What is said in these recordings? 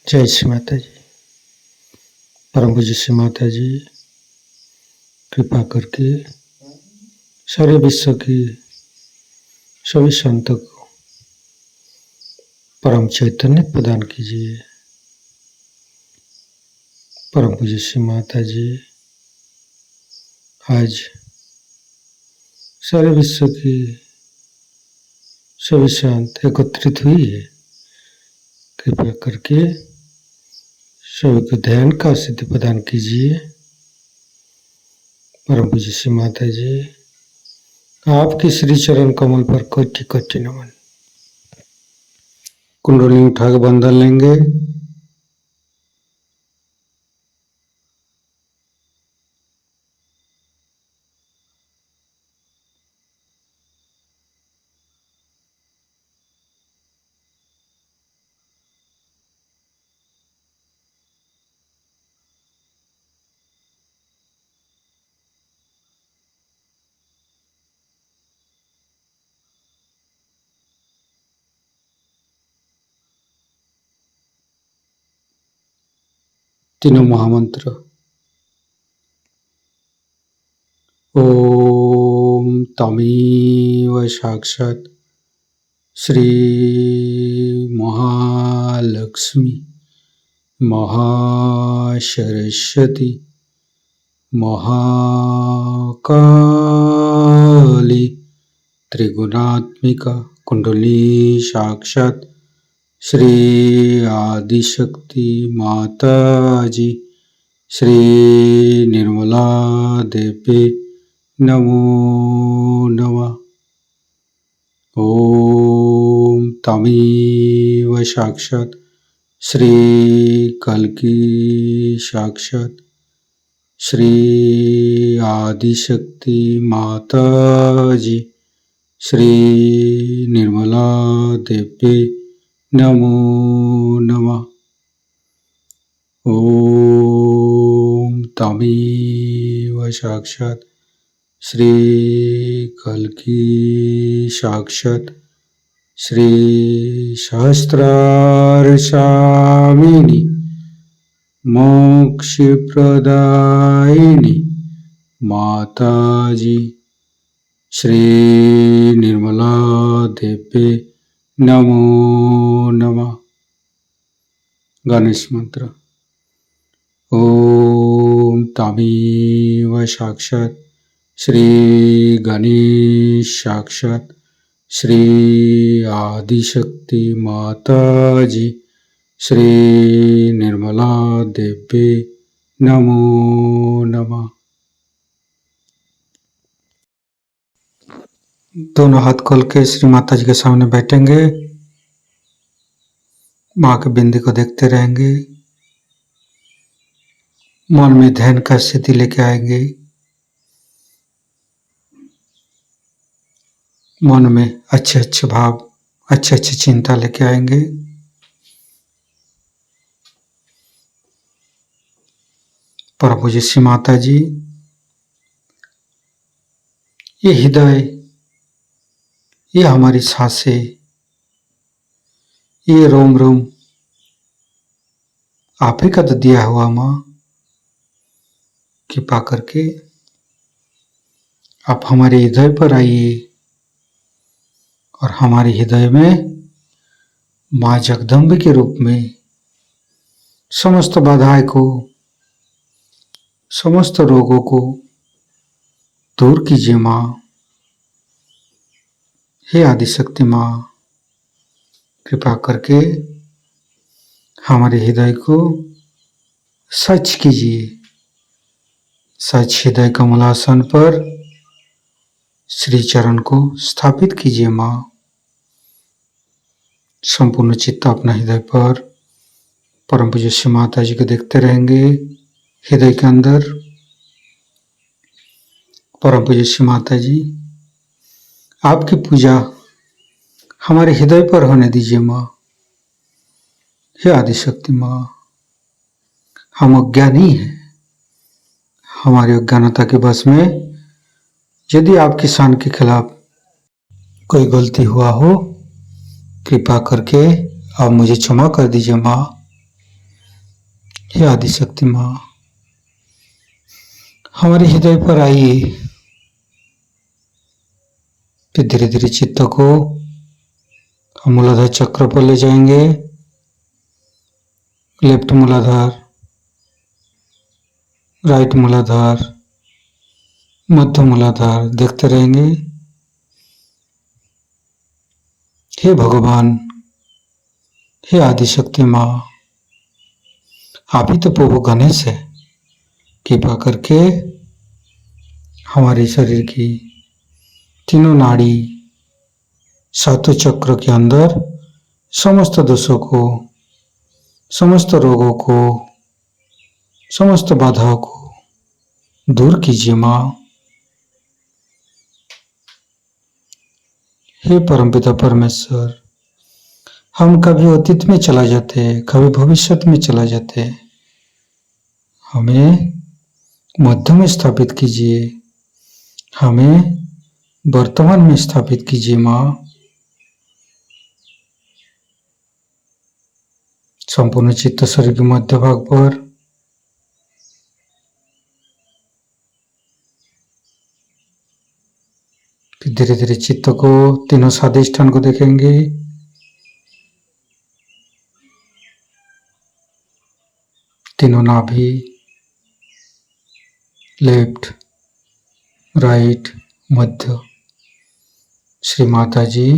जय श्री माता जी। परम पूज्य श्री माता जी कृपा करके सारे विश्व की सभी संतों को परम चैतन्य प्रदान कीजिए। परम पूज्य श्री माता जी आज सारे विश्व की सभी संत एकत्रित हुई है। कृपा करके सभी को ध्यान का सिद्धि प्रदान कीजिए। परम पूज्य श्री माता जी आपके श्री चरण कमल पर कोटि कोटि नमन। कुंडली उठा के बंधन लेंगे। तीनों महामंत्र। ओम तमेव साक्षात् श्री महालक्ष्मी महासरस्वती महाकाली त्रिगुणात्मिका कुंडली साक्षात् श्री आदिशक्ति माता जी श्री निर्मला देवी नमो नमः। ओम तमेव साक्षात् श्री कल्की साक्षात् श्री आदिशक्ति माता जी श्री निर्मला देवी नमो नमः। ओम तमेव साक्षात् श्री कल्की साक्षात् श्री सहस्रार स्वामिनी मोक्ष प्रदायिनी माता जी श्री निर्मला देवी नमो नमः। गणेश मंत्र। ओम तमेव साक्षात् श्री गणेश साक्षात् श्री आदिशक्ति माता जी श्री निर्मला देवी नमो नमः। दोनों हाथ खोल के श्री माता जी के सामने बैठेंगे। माँ के बिंदी को देखते रहेंगे। मन में ध्यान का स्थिति लेके आएंगे। मन में अच्छे अच्छे भाव अच्छे अच्छे चिंता लेके आएंगे। परम पूज्य श्री माता जी ये हृदय ये हमारी सांसें ये रोम रोम आप ही का तो दिया हुआ माँ। कृपा करके आप हमारे हृदय पर आइए और हमारे हृदय में माँ जगदम्बे के रूप में समस्त बाधाएं को समस्त रोगों को दूर कीजिए माँ। हे आदिशक्ति माँ कृपा करके हमारे हृदय को सच कीजिए। सच हृदय कमलासन पर श्री चरण को स्थापित कीजिए माँ। संपूर्ण चित्त अपना हृदय पर परम पूज्य श्री माता जी को देखते रहेंगे। हृदय के अंदर परम पूज्य श्री माता जी आपकी पूजा हमारे हृदय पर होने दीजिए माँ। हे आदिशक्ति माँ हम अज्ञानी हैं। हमारी अज्ञानता के बस में यदि आपकी शान के खिलाफ कोई गलती हुआ हो कृपा करके आप मुझे क्षमा कर दीजिए माँ। हे आदिशक्ति माँ, हमारे हृदय पर आइए। फिर धीरे धीरे चित्त को हम मूलाधार चक्र पर ले जाएंगे। लेफ्ट मूलाधार, राइट मूलाधार, मध्य मूलाधार देखते रहेंगे। हे भगवान, हे आदिशक्ति माँ, आप ही तो प्रभु गणेश है। कृपा करके हमारे शरीर की तीनों नाड़ी, सातों चक्र के अंदर समस्त दोषों को, समस्त रोगों को, समस्त बाधाओं को दूर कीजिए माँ। हे परमपिता परमेश्वर, हम कभी अतीत में चला जाते, कभी भविष्य में चला जाते, हमें मध्य में स्थापित कीजिए, हमें वर्तमान में स्थापित कीजिए माँ। संपूर्ण चित्त शरीर के मध्य भाग पर फिर धीरे धीरे चित्त को तीनों स्वादिष्ठान को देखेंगे। तीनों नाभि, लेफ्ट, राइट, मध्य। श्री माता जी,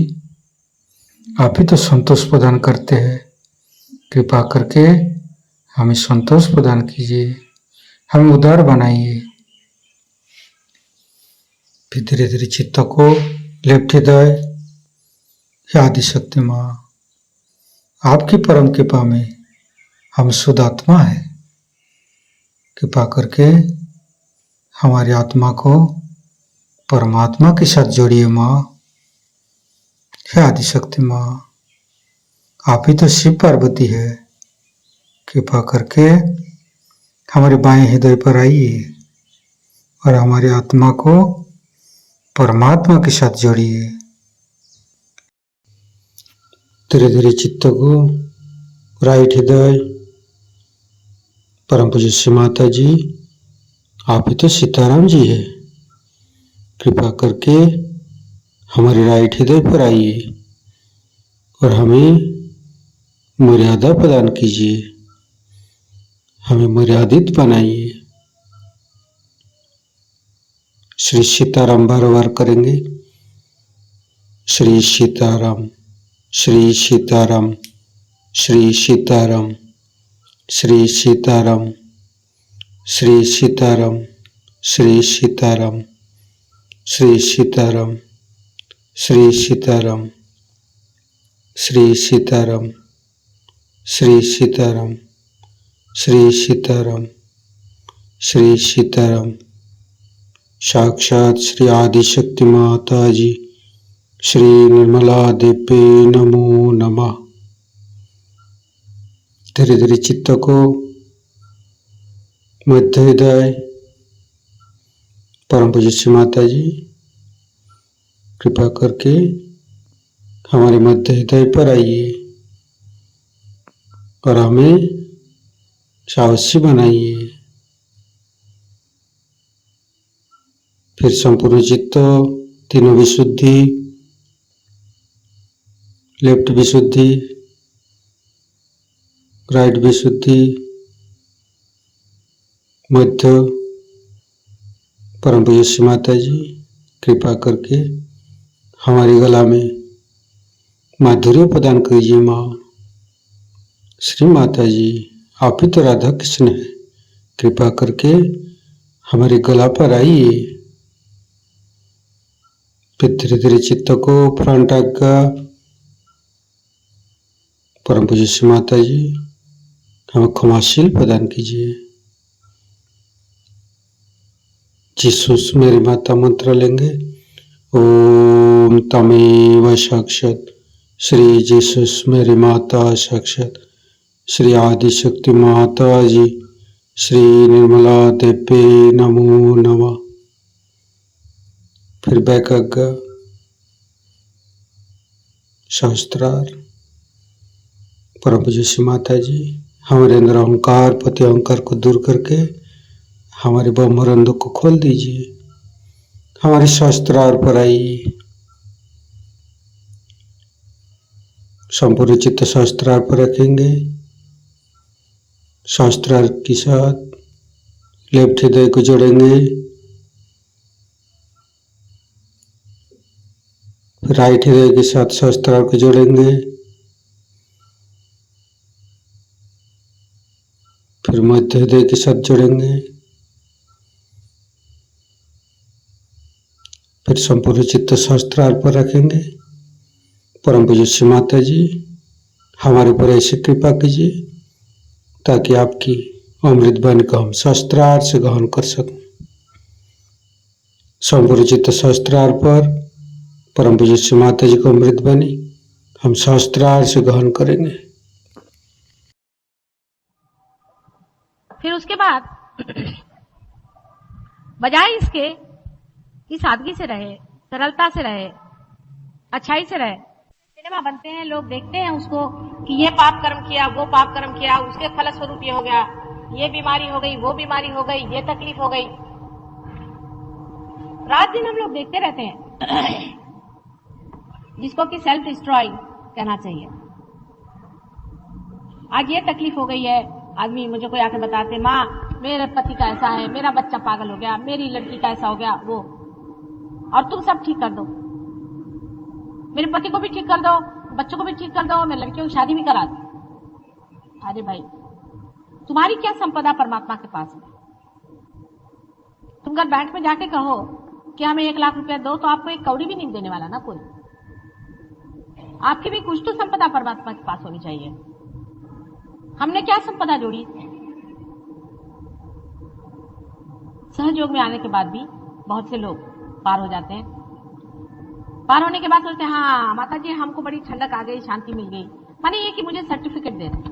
आप ही तो संतोष प्रदान करते हैं। कृपा करके हमें संतोष प्रदान कीजिए, हमें उदार बनाइए। फिर धीरे धीरे चित्त को लेफ्ट हृदय, आदिशक्ति माँ, आपकी परम कृपा में हम शुद्ध आत्मा है। कृपा करके हमारी आत्मा को परमात्मा के साथ जोड़िए माँ। हे आदिशक्ति माँ, आप ही तो शिव पार्वती है। कृपा करके हमारे बाएं हृदय पर आइए और हमारी आत्मा को परमात्मा के साथ जोड़िए। धीरे धीरे चित्त को राइट हृदय, परम पूज्य श्री माता जी, आप ही तो सीताराम जी है। कृपा करके हमारे राइट हृदय पर आइए और हमें मर्यादा प्रदान कीजिए, हमें मर्यादित बनाइए। श्री सीताराम बार बार करेंगे। श्री सीताराम, श्री सीताराम, श्री सीताराम, श्री सीताराम, श्री सीताराम, श्री सीताराम, श्री सीताराम, श्री सीताराम, श्री सीताराम, श्री सीताराम, श्री सीताराम, श्री सीताराम। साक्षात श्री आदिशक्ति माता जी, श्री निर्मला देवी नमो नमः। धीरे धीरे चित्त को मध्य हृदय, परम पूज्य श्री माता जी, कृपा करके हमारे मध्य हृदय पर आइए और हमें साहसी बनाइए। फिर संपूर्ण चित्त, तीनों विशुद्धि, लेफ्ट विशुद्धि, राइट विशुद्धि, मध्य, परम पूज्य श्री माता जी, कृपा करके हमारी गला में माधुर्य प्रदान कीजिए माँ। श्री माता जी, आप ही तो राधा कृष्ण है। कृपा करके हमारे गला पर आइए। फिर धीरे धीरे चित्त को फ्रंट आज्ञा, परम पूज्य श्री माता जी, हमें क्षमाशील प्रदान कीजिए। जीसस मेरी माता मंत्र लेंगे। ओम तमेव साक्षात श्री जीसस मेरी माता साक्षात श्री आदिशक्ति माता जी, श्री निर्मला देवी नमो नमः। फिर बैक आज्ञा, सहस्त्रार, परम पूज्य श्री माता जी, हमारे अंदर अहंकार पति अहंकार को दूर करके हमारे ब्रह्मरंध्र को खोल दीजिए। हमारे शास्त्रार पर आइए, संपूर्ण चित्त शास्त्रार पर रखेंगे। शास्त्रार के साथ लेफ्ट हृदय को जोड़ेंगे, फिर राइट हृदय के साथ शास्त्रार को जोड़ेंगे, फिर मध्य हृदय के साथ जोड़ेंगे, फिर संपूर्ण चित्त शास्त्रार पर रखेंगे। परम पूज्य श्री माता जी हमारे ऊपर ऐसी कृपा कीजिए ताकि आपकी अमृत वाणी को हम शास्त्रार से ग्रहण कर सकें। संपूर्ण चित्त शास्त्रार पर परम पूज्य श्री माता जी को अमृत वाणी हम शास्त्रार से ग्रहण करेंगे। फिर उसके बाद बजाय इसके कि सादगी से रहे, सरलता से रहे, अच्छाई से रहे, सिनेमा बनते हैं, लोग देखते हैं उसको कि ये पाप कर्म किया, वो पाप कर्म किया, उसके फलस्वरूप ये हो गया, ये बीमारी हो गई, वो बीमारी हो गई, ये तकलीफ हो गई। रात दिन हम लोग देखते रहते हैं जिसको कि सेल्फ डिस्ट्रॉय कहना चाहिए। आज ये तकलीफ हो गई है, आदमी मुझे कोई आके बताते, माँ मेरे पति का ऐसा है, मेरा बच्चा पागल हो गया, मेरी लड़की का ऐसा हो गया, वो, और तुम सब ठीक कर दो, मेरे पति को भी ठीक कर दो, बच्चों को भी ठीक कर दो, मेरी लड़कियों की शादी भी करा दो। अरे भाई, तुम्हारी क्या संपदा परमात्मा के पास है? तुम अगर बैंक में जाके कहो कि हमें 1 लाख रुपया दो, तो आपको 1 कौड़ी भी नहीं देने वाला ना कोई। आपकी भी कुछ तो संपदा परमात्मा के पास होनी चाहिए। हमने क्या संपदा जोड़ी? सहयोग में आने के बाद भी बहुत से लोग पार हो जाते हैं। पार होने के बाद सोचते हैं हाँ माता जी हमको बड़ी ठंडक आ गई, शांति मिल गई। माने ये कि मुझे सर्टिफिकेट दे रहे,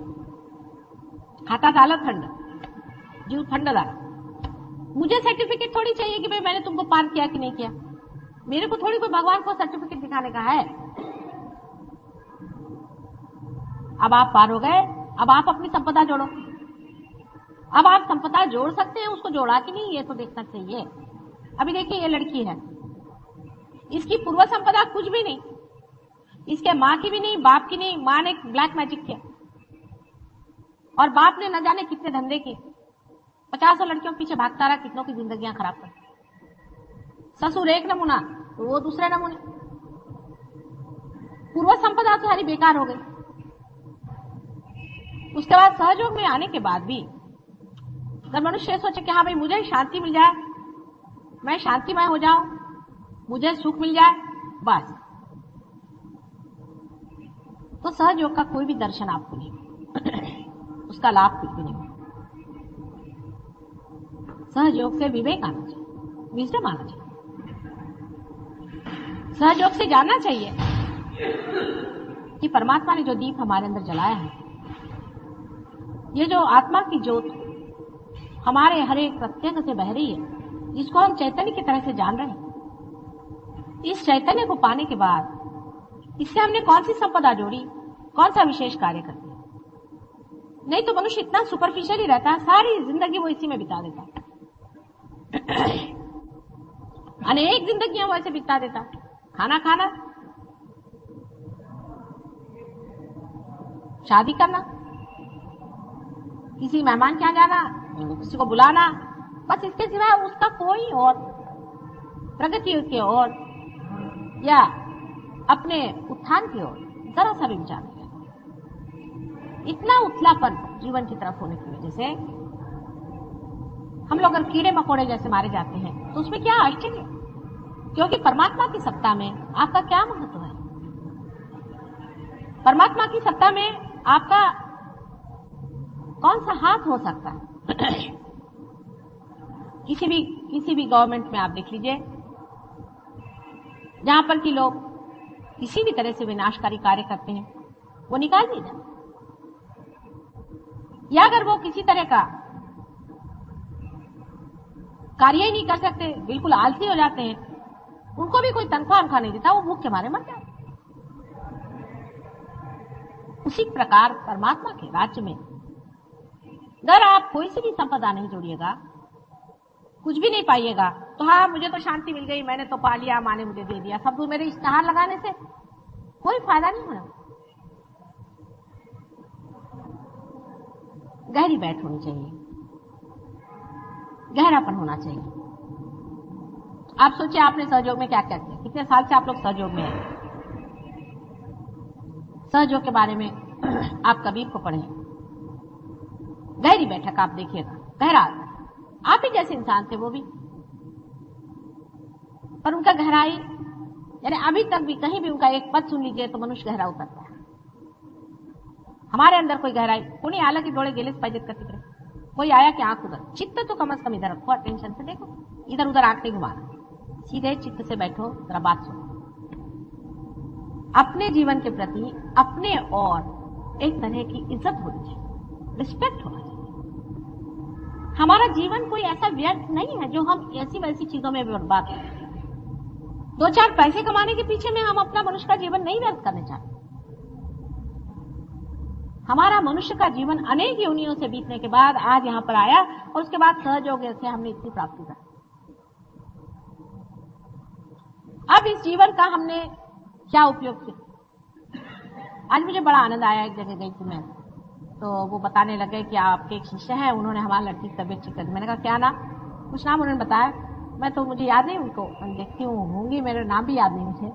हाथा झालं थंड, जीव थंड झाला। मुझे सर्टिफिकेट थोड़ी चाहिए कि भाई मैंने तुमको पार किया कि नहीं किया। मेरे को थोड़ी कोई भगवान को सर्टिफिकेट दिखाने का है। अब आप पार हो गए, अब आप अपनी संपदा जोड़ो। अब आप संपदा जोड़ सकते हैं, उसको जोड़ा कि नहीं ये तो देखना चाहिए। अभी देखिए ये लड़की है, इसकी पूर्व संपदा कुछ भी नहीं, इसके माँ की भी नहीं, बाप की नहीं। माँ ने ब्लैक मैजिक किया और बाप ने न जाने कितने धंधे किए, 50 लड़कियों के पीछे भागता रहा, कितनों की जिंदगियां खराब कर। ससुर एक नमूना तो वो दूसरे नमूने। पूर्व संपदा सारी बेकार हो गई। उसके बाद सहयोग में आने के बाद भी अगर मनुष्य सोचे कि हाँ भाई मुझे शांति मिल जाए, मैं शांतिमय हो जाऊं, मुझे सुख मिल जाए, बस, तो सहयोग का कोई भी दर्शन आपको नहीं, उसका लाभ कुछ भी नहीं। सहयोग से विवेक आना चाहिए, विजडम आना चाहिए। सहयोग से जानना चाहिए कि परमात्मा ने जो दीप हमारे अंदर जलाया है, ये जो आत्मा की ज्योत हमारे हर एक प्रत्येक से बह रही है, जिसको हम चैतन्य की तरह से जान रहे हैं, इस चैतन्य को पाने के बाद इससे हमने कौन सी संपदा जोड़ी, कौन सा विशेष कार्य करते हैं? नहीं तो मनुष्य इतना सुपरफिशियल ही रहता है, सारी जिंदगी वो इसी में बिता देता है। अनेक जिंदगियां वो ऐसे बिता देता, खाना खाना, शादी करना, किसी मेहमान के यहाँ जाना, किसी को बुलाना, बस इसके सिवा उसका कोई और प्रगति की ओर या अपने उत्थान की ओर जरा सा भी विचार नहीं। इतना उथलापन जीवन की तरफ होने की वजह से हम लोग अगर कीड़े मकोड़े जैसे मारे जाते हैं तो उसमें क्या आश्चर्य, क्योंकि परमात्मा की सत्ता में आपका क्या महत्व है? परमात्मा की सत्ता में आपका कौन सा हाथ हो सकता है? किसी भी गवर्नमेंट में आप देख लीजिए, जहां पर कि लोग किसी भी तरह से विनाशकारी कार्य करते हैं, वो निकाल दिए जाते, या अगर वो किसी तरह का कार्य ही नहीं कर सकते, बिल्कुल आलसी हो जाते हैं, उनको भी कोई तनख्वाह नहीं देता, वो भूख के मारे मर जाते। उसी प्रकार परमात्मा के राज्य में अगर आप कोई सी भी संपदा नहीं जोड़िएगा, कुछ भी नहीं पाइएगा, तो हाँ मुझे तो शांति मिल गई, मैंने तो पा लिया, माँ ने मुझे दे दिया, सब मेरे इश्तेहार लगाने से कोई फायदा नहीं होना। गहरी बैठ होनी चाहिए, गहरापन होना चाहिए। आप सोचिए आपने सहयोग में क्या क्या किया, कितने साल से आप लोग सहयोग में हैं। सहयोग के बारे में आप कबीर को पढ़ें, गहरी बैठक आप देखिएगा, गहरा, आप ही जैसे इंसान थे वो भी, पर उनका गहराई, यानी अभी तक भी कहीं भी उनका एक पद सुन लीजिए तो मनुष्य गहरा उतरता है। हमारे अंदर कोई गहराई कोई आला की डोळे गेलेच पाहिजेत का तिकडे, कोई आया कि आंख उधर, चित्त तो कम से कम इधर रखो, अटेंशन से देखो, इधर उधर आंख नहीं घुमाना, सीधे चित्त से बैठो, जरा बात सुनो। अपने जीवन के प्रति अपने और एक तरह की इज्जत होनी चाहिए, रिस्पेक्ट होना चाहिए। हमारा जीवन कोई ऐसा व्यर्थ नहीं है जो हम ऐसी वैसी चीजों में बर्बाद करें। 2-4 पैसे कमाने के पीछे में हम अपना मनुष्य का जीवन नहीं व्यर्थ करने चाहते। हमारा मनुष्य का जीवन अनेक योनियों से बीतने के बाद आज यहां पर आया और उसके बाद सहयोग से हमने इतनी प्राप्ति कर। अब इस जीवन का हमने क्या उपयोग किया। आज मुझे बड़ा आनंद आया, एक जगह गई थी मैं, तो वो बताने लगे कि आपके एक शिष्य है, उन्होंने हमारी लड़की की तबीयत ठीक कर दी। मैंने कहा क्या नाम, कुछ नाम उन्होंने बताया, मैं तो मुझे याद नहीं उनको, मैं देखती हूँ होंगी, मेरा नाम भी याद नहीं मुझे,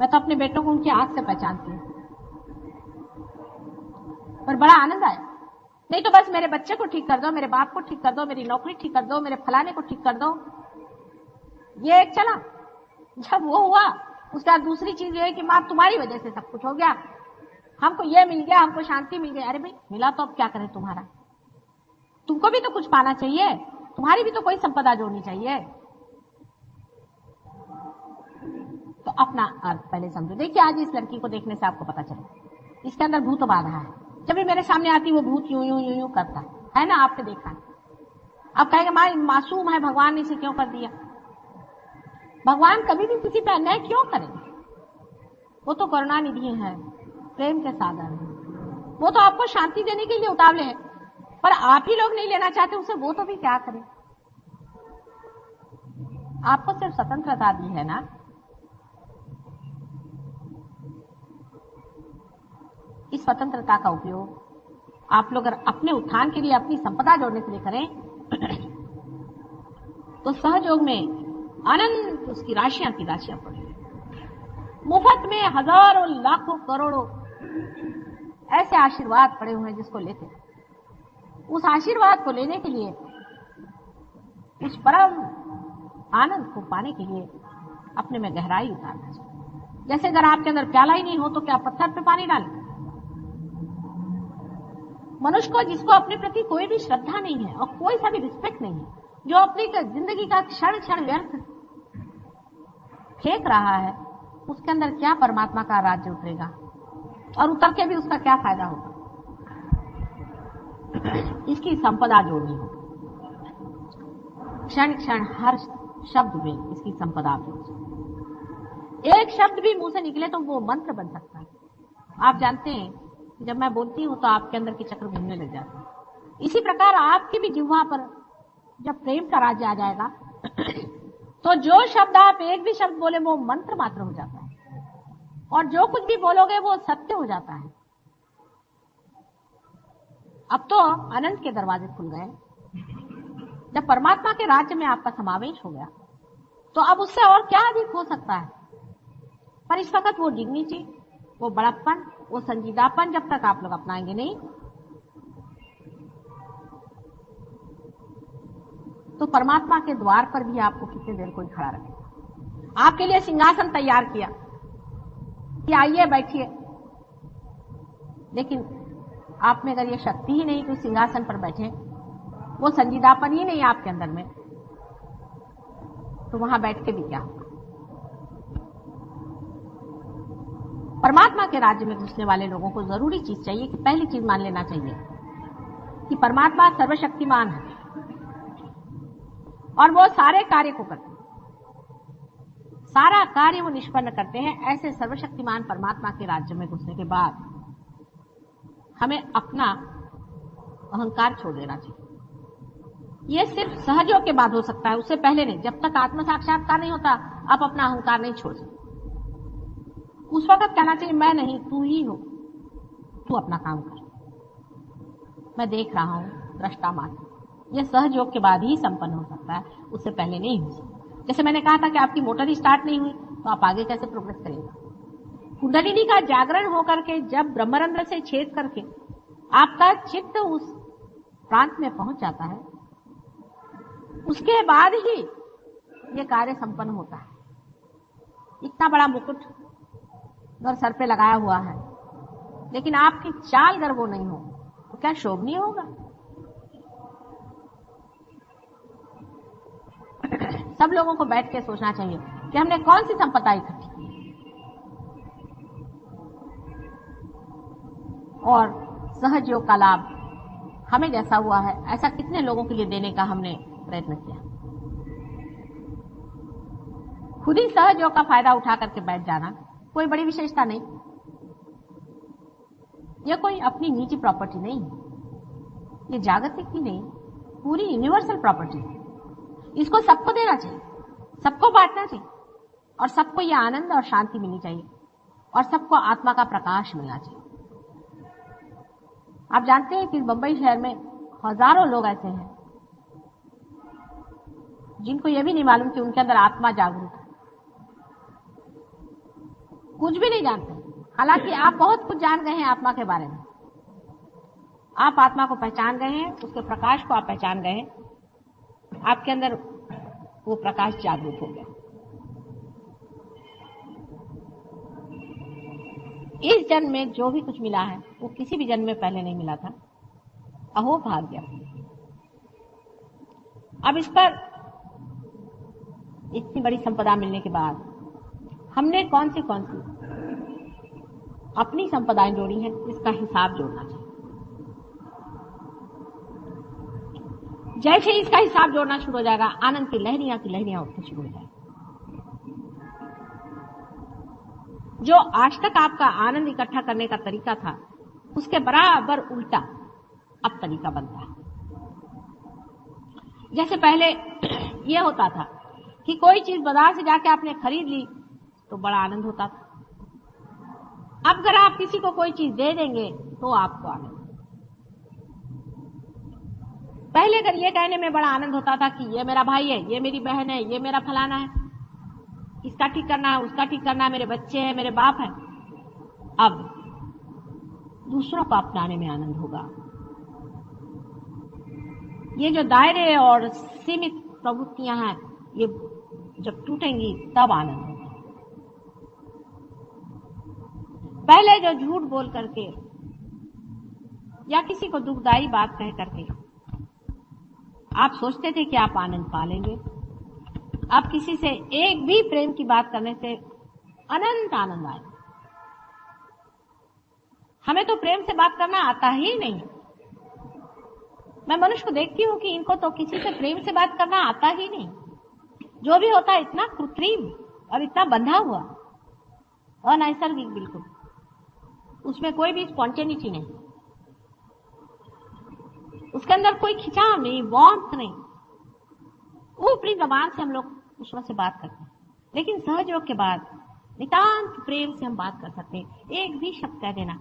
मैं तो अपने बेटों को उनकी आंख से पहचानती हूँ। पर बड़ा आनंद आया, नहीं तो बस मेरे बच्चे को ठीक कर दो, मेरे बाप को ठीक कर दो, मेरी नौकरी ठीक कर दो, मेरे फलाने को ठीक कर दो, ये एक चला। जब वो हुआ उसके बाद दूसरी चीज ये है कि माँ तुम्हारी वजह से सब कुछ हो गया, हमको ये मिल गया, हमको शांति मिल गई। अरे भाई मिला तो अब क्या करें तुम्हारा, तुमको भी तो कुछ पाना चाहिए, तुम्हारी भी तो कोई संपदा जोड़नी चाहिए। तो अपना अर्थ पहले समझो। देखिए आज इस लड़की को देखने से आपको पता चले इसके अंदर भूत बाधा है। जब भी मेरे सामने आती वो भूत यूं यूं यूं यूं करता है ना, आपने देखा है। अब कहेंगे माँ मासूम है, भगवान ने इसे क्यों कर दिया। भगवान कभी भी किसी पे अन्याय क्यों करेंगे, वो तो करुणा निधि है, प्रेम के सागर है, वो तो आपको शांति देने के लिए उतावले है, पर आप ही लोग नहीं लेना चाहते उसे, वो तो भी क्या करे। आपको सिर्फ स्वतंत्रता दी है ना, इस स्वतंत्रता का उपयोग आप लोग अगर अपने उत्थान के लिए, अपनी संपदा जोड़ने के लिए करें तो सहयोग में अनंत उसकी राशियां की राशियां पड़ी, मुफ्त में हजारों लाखों करोड़ों ऐसे आशीर्वाद पड़े हुए हैं जिसको लेते, उस आशीर्वाद को लेने के लिए, उस परम आनंद को पाने के लिए अपने में गहराई उतारना चाहिए। जैसे अगर आपके अंदर प्याला ही नहीं हो तो क्या पत्थर पे पानी डालें। मनुष्य को जिसको अपने प्रति कोई भी श्रद्धा नहीं है और कोई सा भी रिस्पेक्ट नहीं है, जो अपनी जिंदगी का क्षण क्षण व्यर्थ फेंक रहा है, उसके अंदर क्या परमात्मा का राज्य उतरेगा और उतर के भी उसका क्या फायदा होगा। इसकी संपदा जोड़नी हो, क्षण क्षण हर शब्द में इसकी संपदा जोड़नी। एक शब्द भी मुंह से निकले तो वो मंत्र बन सकता है। आप जानते हैं जब मैं बोलती हूं तो आपके अंदर के चक्र घूमने लग जाते हैं। इसी प्रकार आपकी भी जिह्वा पर जब प्रेम का राज्य आ जाएगा तो जो शब्द आप एक भी शब्द बोले वो मंत्र मात्र हो जाता है और जो कुछ भी बोलोगे वो सत्य हो जाता है। अब तो अनंत के दरवाजे खुल गए। जब परमात्मा के राज्य में आपका समावेश हो गया तो अब उससे और क्या अधिक हो सकता है। पर इस वक्त वो डिग्निटी, वो बड़प्पन, वो संजीदापन जब तक आप लोग अपनाएंगे नहीं तो परमात्मा के द्वार पर भी आपको कितने देर कोई खड़ा रखेगा। आपके लिए सिंहासन तैयार किया कि आइए बैठिए, लेकिन आप में अगर ये शक्ति ही नहीं कि उस सिंहासन पर बैठे, वो संजीदापन ही नहीं आपके अंदर में, तो वहां बैठ के भी क्या होगा। परमात्मा के राज्य में घुसने वाले लोगों को जरूरी चीज चाहिए कि पहली चीज मान लेना चाहिए कि परमात्मा सर्वशक्तिमान है और वो सारे कार्य को करते हैं, सारा कार्य वो निष्पन्न करते हैं। ऐसे सर्वशक्तिमान परमात्मा के राज्य में घुसने के बाद हमें अपना अहंकार छोड़ देना चाहिए। ये सिर्फ सहजयोग के बाद हो सकता है, उससे पहले नहीं। जब तक आत्म साक्षात्कार नहीं होता आप अपना अहंकार नहीं छोड़ सकते। उस वक्त कहना चाहिए मैं नहीं, तू ही हो, तू अपना काम कर, मैं देख रहा हूं, दृष्टा मात्र। यह सहजयोग के बाद ही संपन्न हो सकता है, उससे पहले नहीं हो सकता। जैसे मैंने कहा था कि आपकी मोटर ही स्टार्ट नहीं हुई तो आप आगे कैसे प्रोग्रेस करेंगे। कुंडलिनी का जागरण होकर के जब ब्रह्मरंध्र से छेद करके आपका चित्त उस प्रांत में पहुंच जाता है, उसके बाद ही ये कार्य संपन्न होता है। इतना बड़ा मुकुट अगर सर पे लगाया हुआ है लेकिन आपकी चाल अगर वो नहीं हो तो क्या शोभनीय होगा। सब लोगों को बैठ के सोचना चाहिए कि हमने कौन सी संपदा इकट्ठी की और सहज योग का लाभ हमें जैसा हुआ है ऐसा कितने लोगों के लिए देने का हमने प्रयत्न किया। खुद ही सहज योग का फायदा उठा करके बैठ जाना कोई बड़ी विशेषता नहीं। यह कोई अपनी निजी प्रॉपर्टी नहीं है, ये जागतिक ही नहीं, पूरी यूनिवर्सल प्रॉपर्टी है। इसको सबको देना चाहिए, सबको बांटना चाहिए और सबको यह आनंद और शांति मिलनी चाहिए और सबको आत्मा का प्रकाश मिलना चाहिए। आप जानते हैं कि बंबई शहर में हजारों लोग ऐसे हैं जिनको यह भी नहीं मालूम कि उनके अंदर आत्मा जागरूक है, कुछ भी नहीं जानते। हालांकि आप बहुत कुछ जान गए हैं आत्मा के बारे में, आप आत्मा को पहचान गए हैं, उसके प्रकाश को आप पहचान गए हैं, आपके अंदर वो प्रकाश जागरूक हो गया। इस जन्म में जो भी कुछ मिला है वो किसी भी जन्म में पहले नहीं मिला था। अहो भाग्य। अब इस पर इतनी बड़ी संपदा मिलने के बाद हमने कौन सी अपनी संपदाएं जोड़ी हैं, इसका हिसाब जोड़ना चाहिए। जैसे इसका हिसाब जोड़ना शुरू हो जाएगा आनंद की लहरियां उठनी शुरू हो जाएगी। जो आज तक आपका आनंद इकट्ठा करने का तरीका था उसके बराबर उल्टा अब तरीका बनता है। जैसे पहले यह होता था कि कोई चीज बाजार से जाके आपने खरीद ली तो बड़ा आनंद होता था। अब अगर आप किसी को कोई चीज दे देंगे तो आपको आनंद। पहले अगर ये कहने में बड़ा आनंद होता था कि ये मेरा भाई है, ये मेरी बहन है, ये मेरा फलाना है, इसका ठीक करना है, उसका ठीक करना है, मेरे बच्चे हैं, मेरे बाप है। अब दूसरों को अपनाने में आनंद होगा। ये जो दायरे और सीमित प्रवृत्तियां हैं ये जब टूटेंगी तब आनंद होगा। पहले जो झूठ बोल करके या किसी को दुखदाई बात कह करके आप सोचते थे कि आप आनंद पा लेंगे, अब किसी से एक भी प्रेम की बात करने से अनंत आनंद आए। हमें तो प्रेम से बात करना आता ही नहीं। मैं मनुष्य को देखती हूं कि इनको तो किसी से प्रेम से बात करना आता ही नहीं। जो भी होता है इतना कृत्रिम और इतना बंधा हुआ, अनैसर्गिक, बिल्कुल उसमें कोई भी स्पॉन्टेनिटी नहीं, उसके अंदर कोई खिंचाव नहीं, वार्मथ नहीं। ऊपरी जबान से हम लोग दूसरों से बात करते हैं, लेकिन सहयोग के बाद नितांत प्रेम से हम बात कर सकते हैं। एक भी शब्द कह देना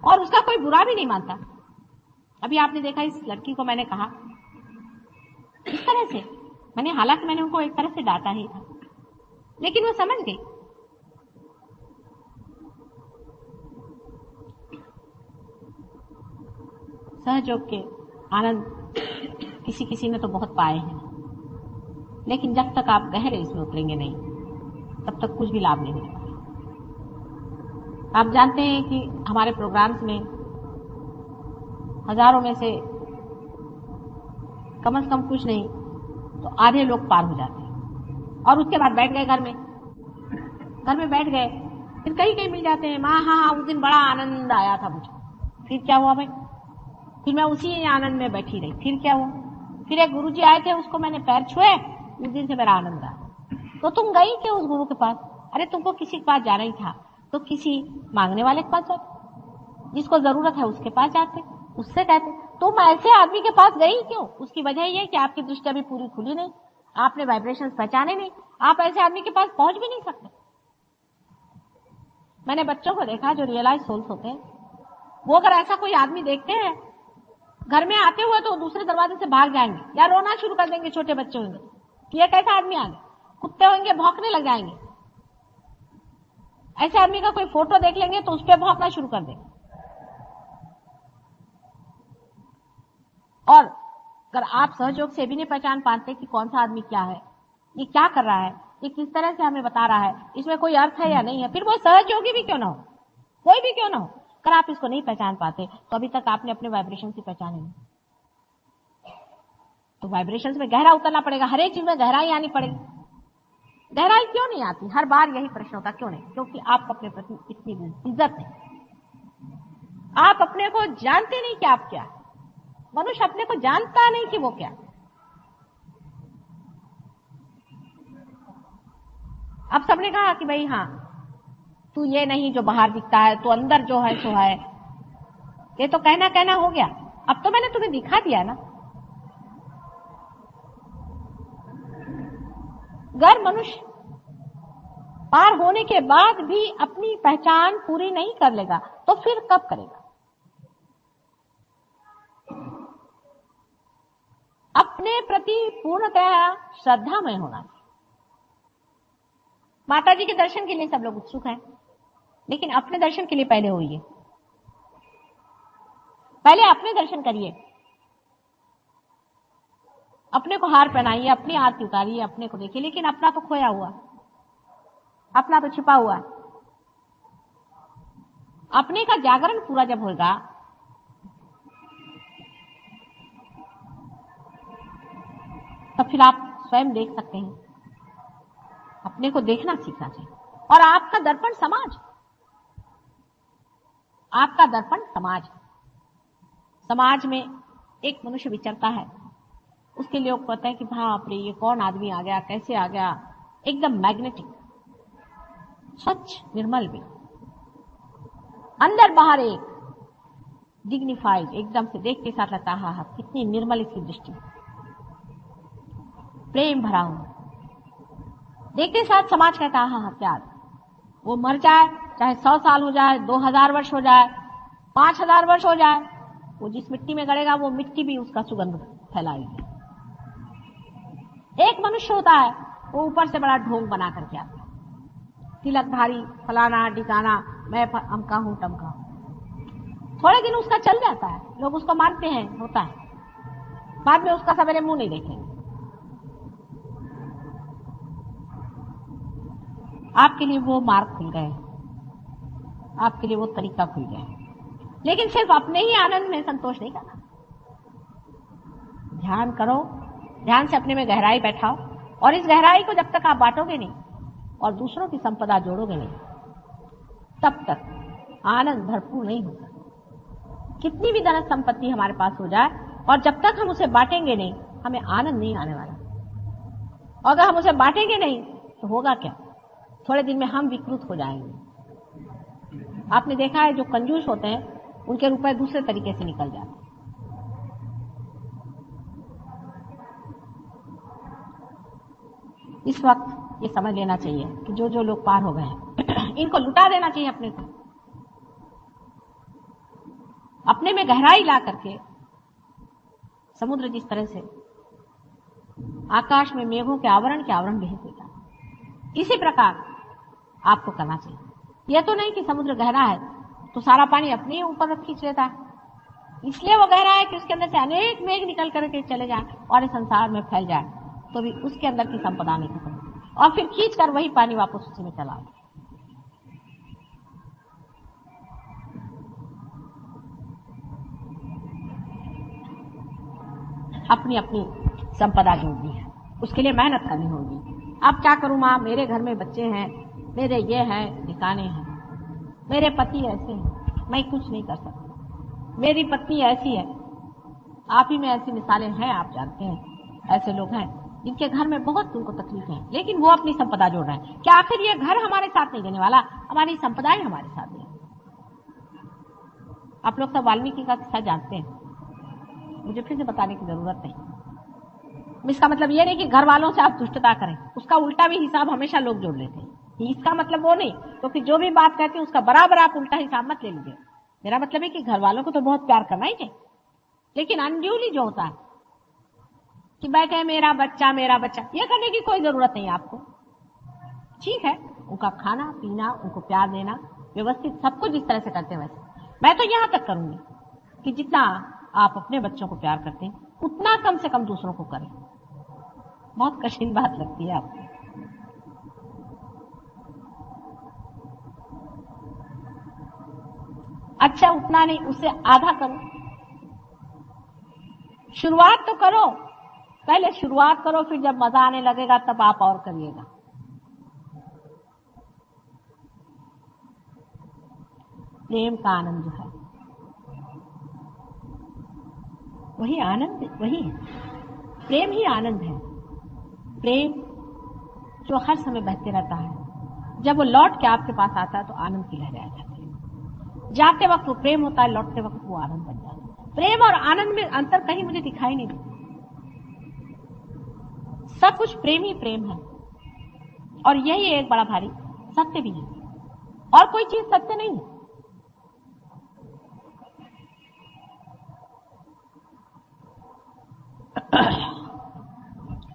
और उसका कोई बुरा भी नहीं मानता। अभी आपने देखा इस लड़की को मैंने कहा इस तरह से, हालांकि मैंने उनको एक तरह से डांटा ही था, लेकिन वो समझ गई। सहयोग के आनंद किसी किसी ने तो बहुत पाए हैं, लेकिन जब तक आप गहरे इसमें उतरेंगे नहीं तब तक कुछ भी लाभ नहीं मिलेगा। आप जानते हैं कि हमारे प्रोग्राम्स में हजारों में से कम से कम कुछ नहीं तो आधे लोग पार हो जाते हैं और उसके बाद बैठ गए घर में बैठ गए, फिर कहीं कहीं मिल जाते हैं। माँ हाँ उस दिन बड़ा आनंद आया था मुझे। फिर क्या हुआ भाई? फिर मैं उसी आनंद में बैठी रही। फिर क्या हुआ? फिर एक गुरुजी आए थे, उसको मैंने पैर छुए, उस दिन से मेरा आनंद आया। तो तुम गई क्यों उस गुरु के पास? अरे तुमको किसी के पास जाना ही था तो किसी मांगने वाले के पास जाते, जिसको जरूरत है उसके पास जाते। उससे कहते तुम ऐसे आदमी के पास गई क्यों? उसकी वजह ये कि आपकी दृष्टि अभी पूरी खुली नहीं, आपने वाइब्रेशंस पहचाने नहीं, आप ऐसे आदमी के पास पहुंच भी नहीं सकते। मैंने बच्चों को देखा जो रियलाइज सोल्स होते हैं, वो अगर ऐसा कोई आदमी देखते हैं घर में आते हुए तो दूसरे दरवाजे से भाग जाएंगे या रोना शुरू कर देंगे। छोटे बच्चे होंगे कि ये कैसा आदमी आ गया, कुत्ते होंगे भौंकने लग जाएंगे। ऐसे आदमी का कोई फोटो देख लेंगे तो उस पर भौंकना शुरू कर देंगे। और अगर आप सहयोग से भी नहीं पहचान पाते कि कौन सा आदमी क्या है, ये क्या कर रहा है, ये किस तरह से हमें बता रहा है, इसमें कोई अर्थ है या नहीं है, फिर वो सहयोगी भी क्यों ना हो, कोई भी क्यों ना हो, अगर आप इसको नहीं पहचान पाते तो अभी तक आपने अपने वाइब्रेशन की पहचान नहीं। तो वाइब्रेशंस में गहरा उतरना पड़ेगा, हर एक चीज में गहराई आनी पड़ेगी। गहराई क्यों नहीं आती? हर बार यही प्रश्न होता, क्यों नहीं? क्योंकि आप अपने प्रति इतनी इज्जत है, आप अपने को जानते नहीं कि आप क्या। मनुष्य अपने को जानता नहीं कि वो क्या। अब सबने कहा कि भाई हाँ तू ये नहीं जो बाहर दिखता है, तू अंदर जो है सो है। ये तो कहना कहना हो गया, अब तो मैंने तुम्हें दिखा दिया ना। अगर मनुष्य पार होने के बाद भी अपनी पहचान पूरी नहीं कर लेगा तो फिर कब करेगा? अपने प्रति पूर्णतः श्रद्धामय होना चाहिए। माता जी के दर्शन के लिए सब लोग उत्सुक हैं, लेकिन अपने दर्शन के लिए पहले होइए, पहले अपने दर्शन करिए, अपने को हार पहनाइए, अपनी आरती उतारिए, अपने को देखिए। लेकिन अपना तो खोया हुआ, अपना तो छिपा हुआ। अपने का जागरण पूरा जब होगा तब फिर आप स्वयं देख सकते हैं। अपने को देखना सीखना चाहिए। और आपका दर्पण समाज, आपका दर्पण समाज। समाज में एक मनुष्य विचरता है, उसके लिए लोग कहते हैं कि बाप रे ये कौन आदमी आ गया, कैसे आ गया, एकदम मैग्नेटिक, स्वच्छ निर्मल भी, अंदर बाहर एक डिग्निफाइड, एकदम से देख के साथ लगता है हाँ कितनी निर्मल इसकी दृष्टि, प्रेम भरा हुआ। देखते साथ समाज कहता हाँ हाँ प्यार। वो मर जाए चाहे 100 साल हो जाए, 2000 वर्ष हो जाए, 5000 वर्ष हो जाए, वो जिस मिट्टी में गड़ेगा वो मिट्टी भी उसका सुगंध फैलाएगी। एक मनुष्य होता है वो ऊपर से बड़ा ढोंग बना करके आता है, तिलकधारी, फलाना ढिकाना, मैं अमका हूं टमका हूं। थोड़े दिन उसका चल जाता है, लोग उसको मानते हैं, होता है, बाद में उसका सवेरे मुंह नहीं देखेंगे। आपके लिए वो मार्ग खुल गए, आपके लिए वो तरीका खुल गया। लेकिन सिर्फ अपने ही आनंद में संतोष नहीं करना, ध्यान करो, ध्यान से अपने में गहराई बैठाओ, और इस गहराई को जब तक आप बांटोगे नहीं और दूसरों की संपदा जोड़ोगे नहीं, तब तक आनंद भरपूर नहीं होगा। कितनी भी धन संपत्ति हमारे पास हो जाए और जब तक हम उसे बांटेंगे नहीं, हमें आनंद नहीं आने वाला। और अगर हम उसे बांटेंगे नहीं तो होगा क्या? थोड़े दिन में हम विकृत हो जाएंगे। आपने देखा है जो कंजूस होते हैं उनके रुपए दूसरे तरीके से निकल जाते हैं। इस वक्त ये समझ लेना चाहिए कि जो जो लोग पार हो गए हैं इनको लुटा देना चाहिए अपने को, अपने में गहराई ला करके। समुद्र जिस तरह से आकाश में मेघों के आवरण भेज देता है, इसी प्रकार आपको करना चाहिए। यह तो नहीं कि समुद्र गहरा है तो सारा पानी अपने ही ऊपर खींच लेता है, इसलिए वो गहरा है कि उसके अंदर से अनेक मेघ निकल करके चले जाए और इस संसार में फैल जाए, तो भी उसके अंदर की संपदा नहीं खत्म, और फिर खींच कर वही पानी वापस उसी में चला। अपनी अपनी संपदा जोड़नी है, उसके लिए मेहनत करनी होगी। अब क्या करूं मां, मेरे घर में बच्चे हैं, मेरे ये हैं, ठिकाने हैं, मेरे पति ऐसे हैं, मैं कुछ नहीं कर सकता, मेरी पत्नी ऐसी है। आप ही में ऐसी मिसालें हैं, आप जानते हैं, ऐसे लोग हैं जिनके घर में बहुत उनको तकलीफ है, लेकिन वो अपनी संपदा जोड़ रहे हैं। क्या आखिर ये घर हमारे साथ नहीं देने वाला? हमारी संपदाएं हमारे साथ है। आप लोग सब वाल्मीकि का किस्सा जानते हैं, मुझे फिर से बताने की जरूरत नहीं। इसका मतलब ये नहीं कि घर वालों से आप दुष्टता करें, उसका उल्टा भी हिसाब हमेशा लोग जोड़ लेते हैं। इसका मतलब वो नहीं, तो फिर जो भी बात कहते हैं उसका बराबर आप उल्टा हिसाब मत ले लीजिए। मेरा मतलब है कि घर वालों को तो बहुत प्यार करना ही चाहिए, लेकिन अनड्यूली जो होता है कि बैठे मेरा बच्चा, ये करने की कोई जरूरत नहीं आपको। ठीक है, उनका खाना पीना, उनको प्यार देना, व्यवस्थित सब कुछ जिस तरह से करते हैं वैसे। मैं तो यहां तक करूंगी कि जितना आप अपने बच्चों को प्यार करते हैं उतना कम से कम दूसरों को करें। बहुत कठिन बात लगती है आपको। अच्छा, उतना नहीं, उससे आधा करो। शुरुआत तो करो, पहले शुरुआत करो, फिर जब मजा आने लगेगा तब आप और करिएगा। प्रेम का आनंद जो है वही आनंद, वही है प्रेम ही आनंद है। प्रेम जो हर समय बहते रहता है, जब वो लौट के आपके पास आता है तो आनंद की लहरें आ जाती है। जाते वक्त वो प्रेम होता है, लौटते वक्त वो आनंद बन जाता है। प्रेम और आनंद में अंतर कहीं मुझे दिखाई नहीं देता। सब कुछ प्रेम ही प्रेम है, और यही एक बड़ा भारी सत्य भी है, और कोई चीज सत्य नहीं है।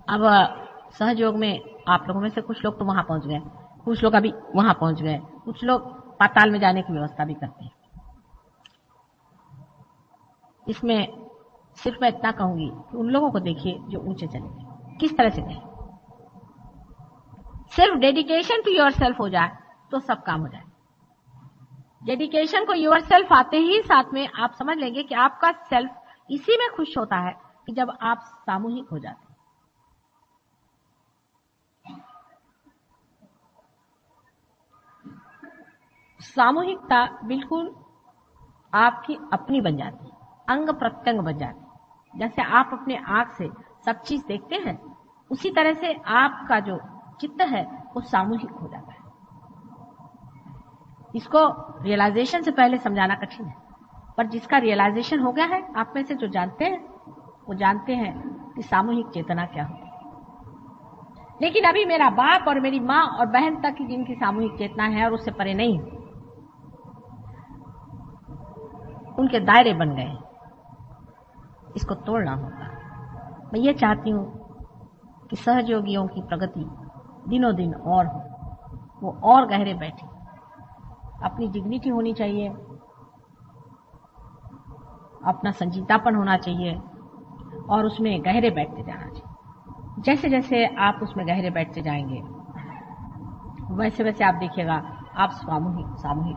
अब सहयोग में आप लोगों में से कुछ लोग तो वहां पहुंच गए, कुछ लोग अभी वहां पहुंच गए, कुछ लोग पाताल में जाने की व्यवस्था भी करते हैं। इसमें सिर्फ मैं इतना कहूंगी कि उन लोगों को देखिए जो ऊंचे चले गए, किस तरह से गए। सिर्फ डेडिकेशन टू योर सेल्फ हो जाए तो सब काम हो जाए। डेडिकेशन को योर सेल्फ आते ही साथ में आप समझ लेंगे कि आपका सेल्फ इसी में खुश होता है कि जब आप सामूहिक हो जाते हैं। सामूहिकता बिल्कुल आपकी अपनी बन जाती है, अंग प्रत्यंग बन जाती है। जैसे आप अपने आंख से सब चीज देखते हैं, उसी तरह से आपका जो चित्त है वो सामूहिक हो जाता है। इसको रियलाइजेशन से पहले समझाना कठिन है, पर जिसका रियलाइजेशन हो गया है, आप में से जो जानते हैं वो जानते हैं कि सामूहिक चेतना क्या होती है। लेकिन अभी मेरा बाप और मेरी माँ और बहन तक की जिनकी सामूहिक चेतना है और उससे परे नहीं, उनके दायरे बन गए, इसको तोड़ना होगा। मैं ये चाहती हूं कि सहयोगियों की प्रगति दिनों दिन और हो, वो और गहरे बैठे। अपनी डिग्निटी होनी चाहिए, अपना संजीदापन होना चाहिए, और उसमें गहरे बैठते जाना चाहिए। जैसे जैसे आप उसमें गहरे बैठते जाएंगे वैसे वैसे आप देखिएगा आप सामूहिक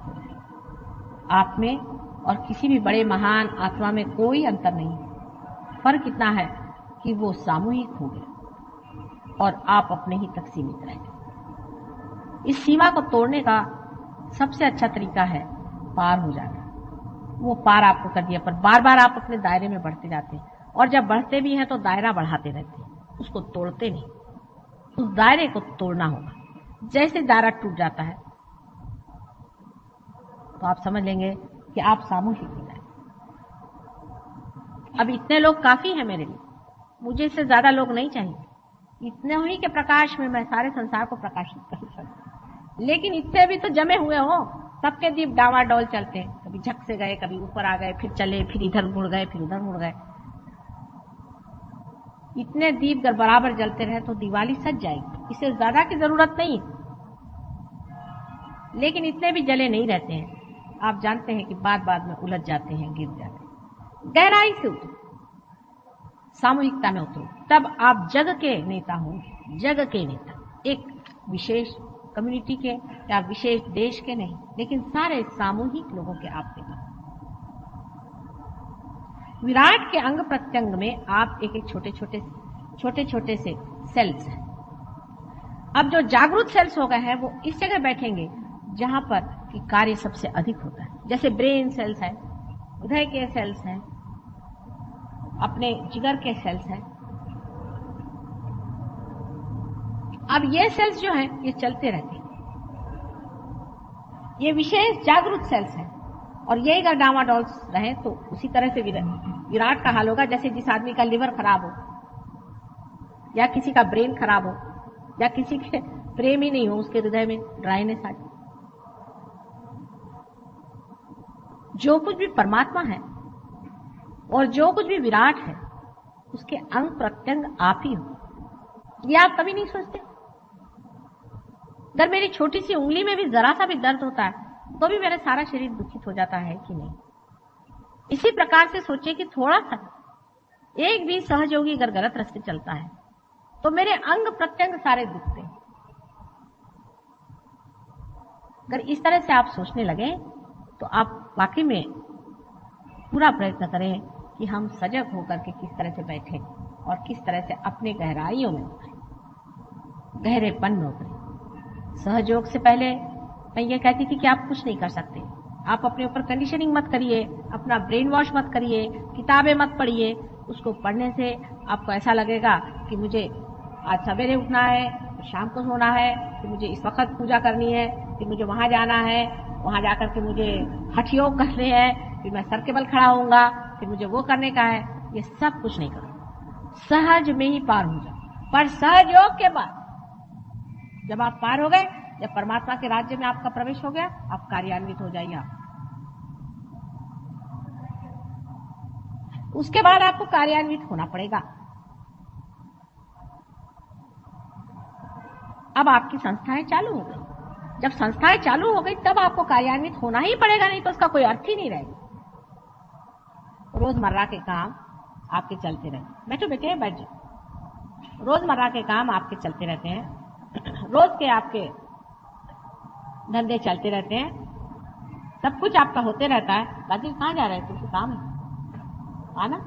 हो जाएंगे। आप में और किसी भी बड़े महान आत्मा में कोई अंतर नहीं है। फर्क इतना है कि वो सामूहिक हो गया और आप अपने ही तक सीमित रह गए। इस सीमा को तोड़ने का सबसे अच्छा तरीका है पार हो जाना। वो पार आपको कर दिया, पर बार बार आप अपने दायरे में बढ़ते जाते हैं, और जब बढ़ते भी हैं तो दायरा बढ़ाते रहते हैं, उसको तोड़ते नहीं। उस दायरे को तोड़ना होगा। जैसे दायरा टूट जाता है तो आप समझ लेंगे कि आप सामूहिक हो जाए। अब इतने लोग काफी हैं मेरे लिए, मुझे इससे ज्यादा लोग नहीं चाहिए। इतने ही के प्रकाश में मैं सारे संसार को प्रकाशित कर सकती, लेकिन इतने भी तो जमे हुए हो, सबके दीप डावाडोल चलते हैं, कभी झक से गए, कभी ऊपर आ गए, फिर चले, फिर इधर मुड़ गए, फिर उधर मुड़ गए। इतने दीप अगर बराबर जलते रहे तो दिवाली सज जाएगी, इससे ज्यादा की जरूरत नहीं। लेकिन इतने भी जले नहीं रहते हैं, आप जानते हैं कि बाद में उलझ जाते हैं, गिर जाते हैं। गहराई से उतरो, सामूहिकता में उतरो, तब आप जग के नेता होंगे। जग के नेता, एक विशेष कम्युनिटी के या विशेष देश के नहीं, लेकिन सारे सामूहिक लोगों के आप नेता। विराट के अंग प्रत्यंग में आप एक एक छोटे छोटे से सेल्स हैं। अब जो जागरूक सेल्स हो गए हैं वो इस जगह बैठेंगे जहां पर कि कार्य सबसे अधिक होता है। जैसे ब्रेन सेल्स है, हृदय के सेल्स हैं, अपने जिगर के सेल्स हैं। अब ये सेल्स जो हैं ये चलते रहते हैं, ये विशेष जागरूक सेल्स हैं, और यही अगर डामाडोल रहे तो उसी तरह से विराट का हाल होगा जैसे जिस आदमी का लिवर खराब हो, या किसी का ब्रेन खराब हो, या किसी के प्रेम ही नहीं हो, उसके हृदय में ड्राइनेस आ जाए। जो कुछ भी परमात्मा है और जो कुछ भी विराट है उसके अंग प्रत्यंग आप ही हो। ये आप कभी नहीं सोचते? अगर मेरी छोटी सी उंगली में भी जरा सा भी दर्द होता है तो भी मेरा सारा शरीर दुखित हो जाता है कि नहीं? इसी प्रकार से सोचिए कि थोड़ा सा एक भी सहयोगी अगर गलत रास्ते चलता है तो मेरे अंग प्रत्यंग सारे दुखते हैं। अगर इस तरह से आप सोचने लगे तो आप वाकई में पूरा प्रयत्न करें कि हम सजग होकर के किस तरह से बैठे और किस तरह से अपने गहराइयों में उतरे, गहरेपन में उतरे। सहयोग से पहले मैं ये कहती थी कि आप कुछ नहीं कर सकते। आप अपने ऊपर कंडीशनिंग मत करिए, अपना ब्रेन वॉश मत करिए, किताबें मत पढ़िए। उसको पढ़ने से आपको ऐसा लगेगा कि मुझे आज सवेरे उठना है, शाम को सोना है, कि मुझे इस वक्त पूजा करनी है, कि मुझे वहां जाना है, वहां जाकर के मुझे हठ योग करने हैं, फिर मैं सर के बल खड़ा होऊंगा, फिर मुझे वो करने का है। ये सब कुछ नहीं करो, सहज में ही पार हो जाओ। पर सहयोग के बाद जब आप पार हो गए, जब परमात्मा के राज्य में आपका प्रवेश हो गया, आप कार्यान्वित हो जाइए। आप उसके बाद आपको कार्यान्वित होना पड़ेगा। अब आपकी संस्थाएं चालू हो गई। जब संस्थाएं चालू हो गई तब आपको कार्यान्वित होना ही पड़ेगा, नहीं तो उसका कोई अर्थ ही नहीं रहेगा। रोजमर्रा के काम आपके चलते रहे। बैठो बेटे, बैठ जाओ। रोजमर्रा के काम आपके चलते रहते हैं, रोज के आपके धंधे चलते रहते हैं, सब कुछ आपका होते रहता है। दादी कहाँ जा रहे थे? कुछ काम है आना,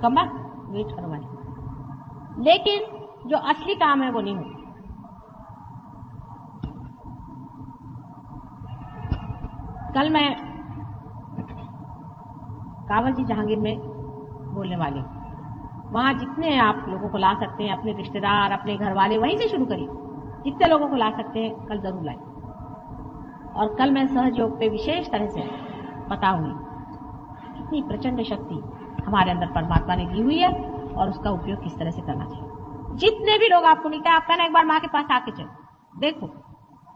कम वेट करो भाई। लेकिन जो असली काम है वो नहीं होता। कल मैं कावल जी जहांगीर में बोलने वाली हूँ। वहां जितने आप लोगों को ला सकते हैं, अपने रिश्तेदार, अपने घर वाले, वहीं से शुरू करिए। जितने लोगों को ला सकते हैं कल जरूर लाइए। और कल मैं सहयोग पे विशेष तरह से बताऊंगी कितनी प्रचंड शक्ति हमारे अंदर परमात्मा ने दी हुई है और उसका उपयोग किस तरह से करना चाहिए। जितने भी लोग आपको मिलते हैं, आप कहना एक बार माँ के पास आके चलो, देखो,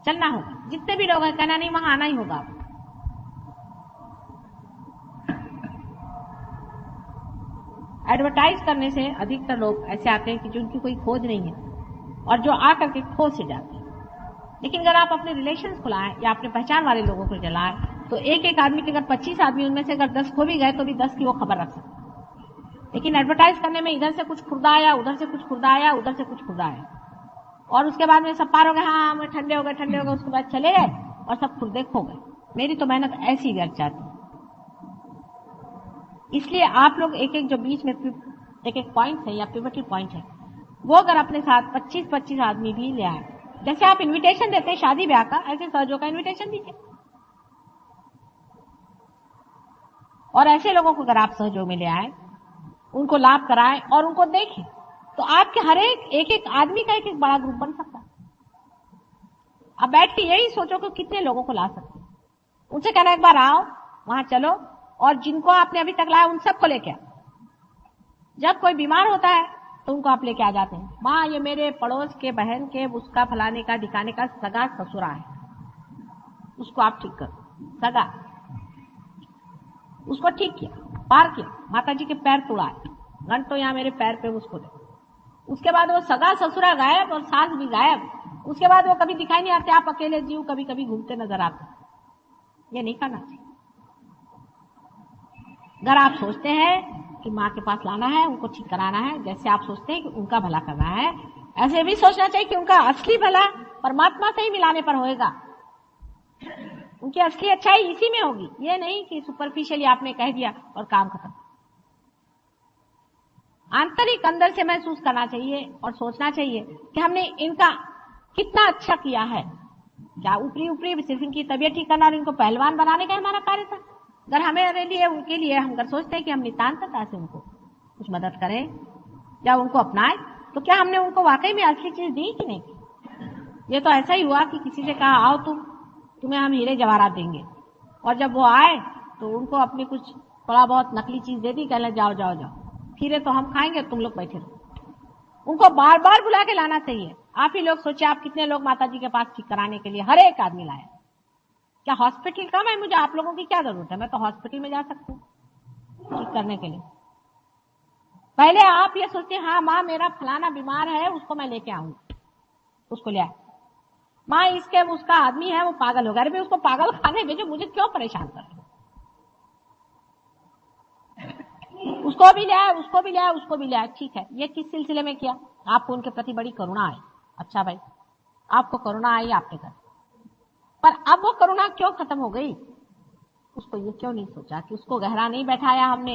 चलना होगा। जितने भी लोग हैं, कहना नहीं वहां आना ही होगा आपको। एडवर्टाइज करने से अधिकतर लोग ऐसे आते हैं कि जिनकी कोई खोज नहीं है और जो आकर के खोज से जाते हैं। लेकिन अगर आप अपने रिलेशंस खुलाएं या अपने पहचान वाले लोगों को जलाएं तो एक एक आदमी के अगर 25 आदमी उनमें से अगर 10 खो भी गए तो भी 10 की वो खबर रख सकते हैं। लेकिन एडवर्टाइज करने में इधर से कुछ खुर्दा आया, उधर से कुछ खुर्दा आया, उधर से कुछ खुर्दा आया, और उसके बाद में सब पार हो गए, हाँ हम ठंडे हो गए, ठंडे हो गए, उसके बाद चले गए और सब खुर्दे खो गए। मेरी तो मेहनत ऐसी व्यर्थ जाती। इसलिए आप लोग एक एक जो बीच में एक एक पॉइंट है या पिवटल पॉइंट है, वो अगर अपने साथ 25-25 आदमी भी ले आए, जैसे आप इनविटेशन देते हैं शादी ब्याह का, ऐसे सहयोग का इनविटेशन दीजिए। और ऐसे लोगों को अगर आप सहयोग में ले आए, उनको लाभ कराएं और उनको देखें, तो आपके हर एक एक आदमी का एक एक बड़ा ग्रुप बन सकता है। अब बैठ के यही सोचो कि कितने लोगों को ला सकते हैं। उनसे कहना एक बार आओ, वहां चलो, और जिनको आपने अभी तक लाया उन सबको लेके आओ। जब कोई बीमार होता है तो उनको आप लेके आ जाते हैं। माँ, ये मेरे पड़ोस के बहन के उसका फलाने का ढिकाने का सगा ससुरा है, उसको आप ठीक करो। सगा उसको ठीक किया, पार किया, माता जी के पैर तोड़ाए, घंटों यहाँ मेरे पैर पे उसको दे। उसके बाद वो सगा ससुरा गायब और सास भी गायब। उसके बाद वो कभी दिखाई नहीं आते, आप अकेले जीव कभी कभी घूमते नजर आते। ये नहीं करना चाहिए। अगर आप सोचते हैं कि माँ के पास लाना है, उनको ठीक कराना है, जैसे आप सोचते हैं कि उनका भला करना है, ऐसे भी सोचना चाहिए कि उनका असली भला परमात्मा से ही मिलाने पर होएगा। उनकी असली अच्छाई इसी में होगी, ये नहीं कि सुपरफिशियली आपने कह दिया और काम खत्म। आंतरिक अंदर से महसूस करना चाहिए और सोचना चाहिए कि हमने इनका कितना अच्छा किया है। क्या ऊपरी ऊपरी सिर्फ इनकी तबीयत ठीक करना और इनको पहलवान बनाने का हमारा कार्य था? अगर हमें लिए उनके लिए हम अगर सोचते हैं कि हम नितांतता से उनको कुछ मदद करें या उनको अपनाएं, तो क्या हमने उनको वाकई में असली चीज दी कि नहीं? ये तो ऐसा ही हुआ कि किसी से कहा आओ तुम्हें हम हीरे जवाहरात देंगे, और जब वो आए तो उनको अपनी कुछ थोड़ा बहुत नकली चीज दे दी, कहने जाओ जाओ जाओ, खीरे तो हम खाएंगे, तुम लोग बैठे रहो। उनको बार बार बुला के लाना चाहिए। आप ही लोग सोचिए, आप कितने लोग माता जी के पास ठीक कराने के लिए हर एक आदमी लाए। क्या हॉस्पिटल कम है? मुझे आप लोगों की क्या जरूरत है? मैं तो हॉस्पिटल में जा सकती हूँ ठीक करने के लिए। पहले आप ये सोचिए, हाँ माँ मेरा फलाना बीमार है, उसको मैं लेके आऊंगी, उसको ले आए। माँ इसके उसका आदमी है वो पागल हो गया, अरे मैं उसको पागल खाने भेजो, मुझे क्यों परेशान कर रहे हो? उसको भी ले आए, उसको भी ले आए, उसको भी ले आए। ठीक है, ये किस सिलसिले में किया? आपको उनके प्रति बड़ी करुणा आई। अच्छा भाई, आपको करुणा आई आपके घर, पर अब वो करुणा क्यों खत्म हो गई? उसको ये क्यों नहीं सोचा कि उसको गहरा नहीं बैठाया हमने?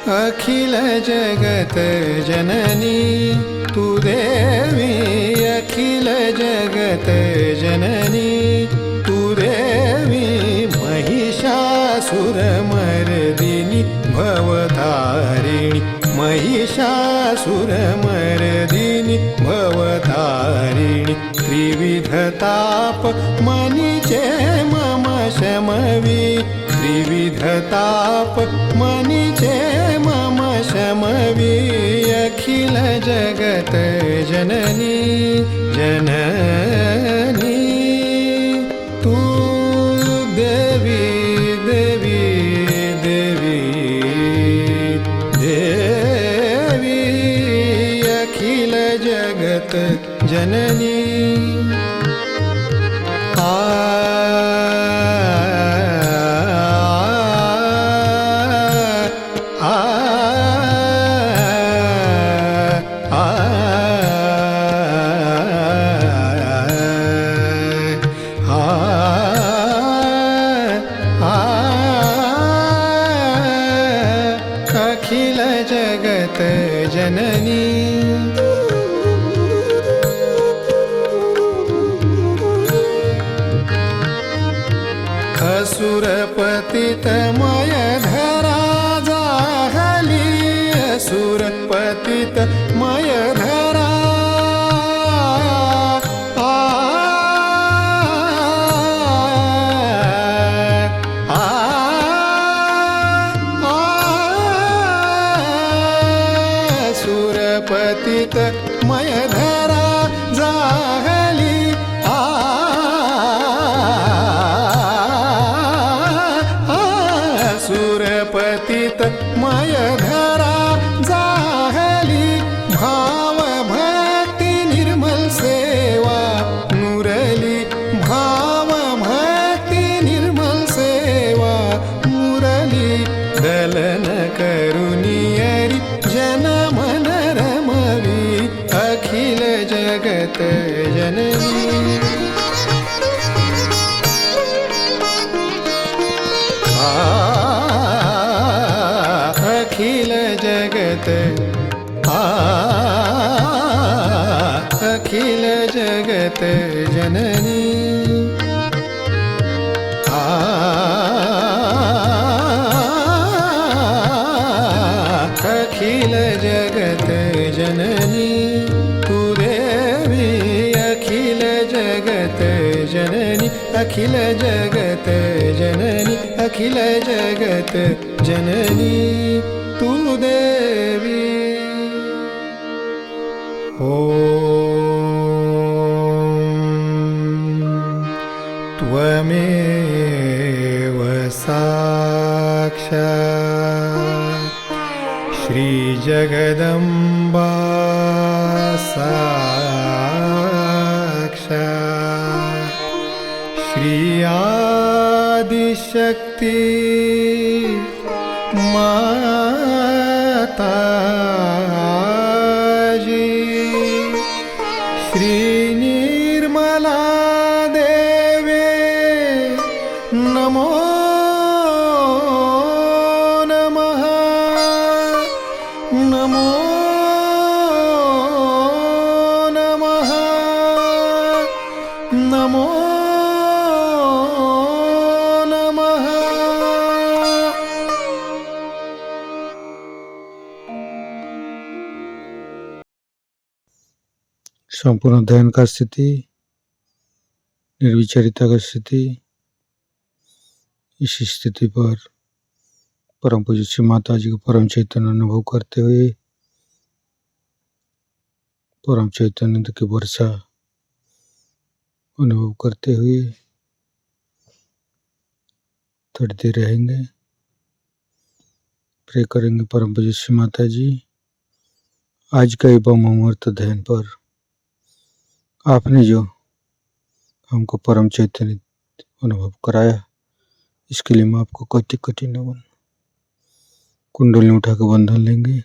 अखिल जगत जननी तू देवी, अखिल जगत जननी तू देवी, महिषासुरमर्दिनी भवतारिणी, महिषासुरमर्दिनी भवतारिणी, त्रिविधताप मनिचे मम शमवी, त्रिविधताप मनिचे मम शमवी, अखिल जगत जननी जननी तू देवी देवी देवी देवी, अखिल जगत जननी। अखिल जगत जननी असुर पतितमय धरा जाहली, असुर पतितमय धरा पतित मय धरा जाहली, सुरपतित मय धरा जाहली, भाव भक्ति निर्मल सेवा मुरली, भाव भक्ति निर्मल सेवा मुरली, दलन करुनियरि जनमन रमवी, अखिल जगत जननी। अखिल जगत जननी अखिल जगत जननी तू देवी अखिल जगत जननी अखिल जगत जननी अखिल जगत जननी तू देवी त्वमेव साक्षात् श्रीजगदम्बा साक्षात् श्री आदिशक्ति माताजी श्री निर्मला देवे नमो नमः नमो नमः नमो नमः। संपूर्ण ध्यान का स्थिति, निर्विचारिता का स्थिति। इस स्थिति पर परम पूज्य श्री माता जी को परम चैतन्य अनुभव करते हुए परम चैतन्य की वर्षा अनुभव करते हुए थोड़ी देर रहेंगे। प्रे करेंगे परम पूज्य श्री माता जी, आज का एवं अमृत ध्यान पर आपने जो हमको परम चैतन्य अनुभव कराया, इसके लिए मैं आपको कोटि कोटि नमन। कुंडली उठा के बंधन लेंगे।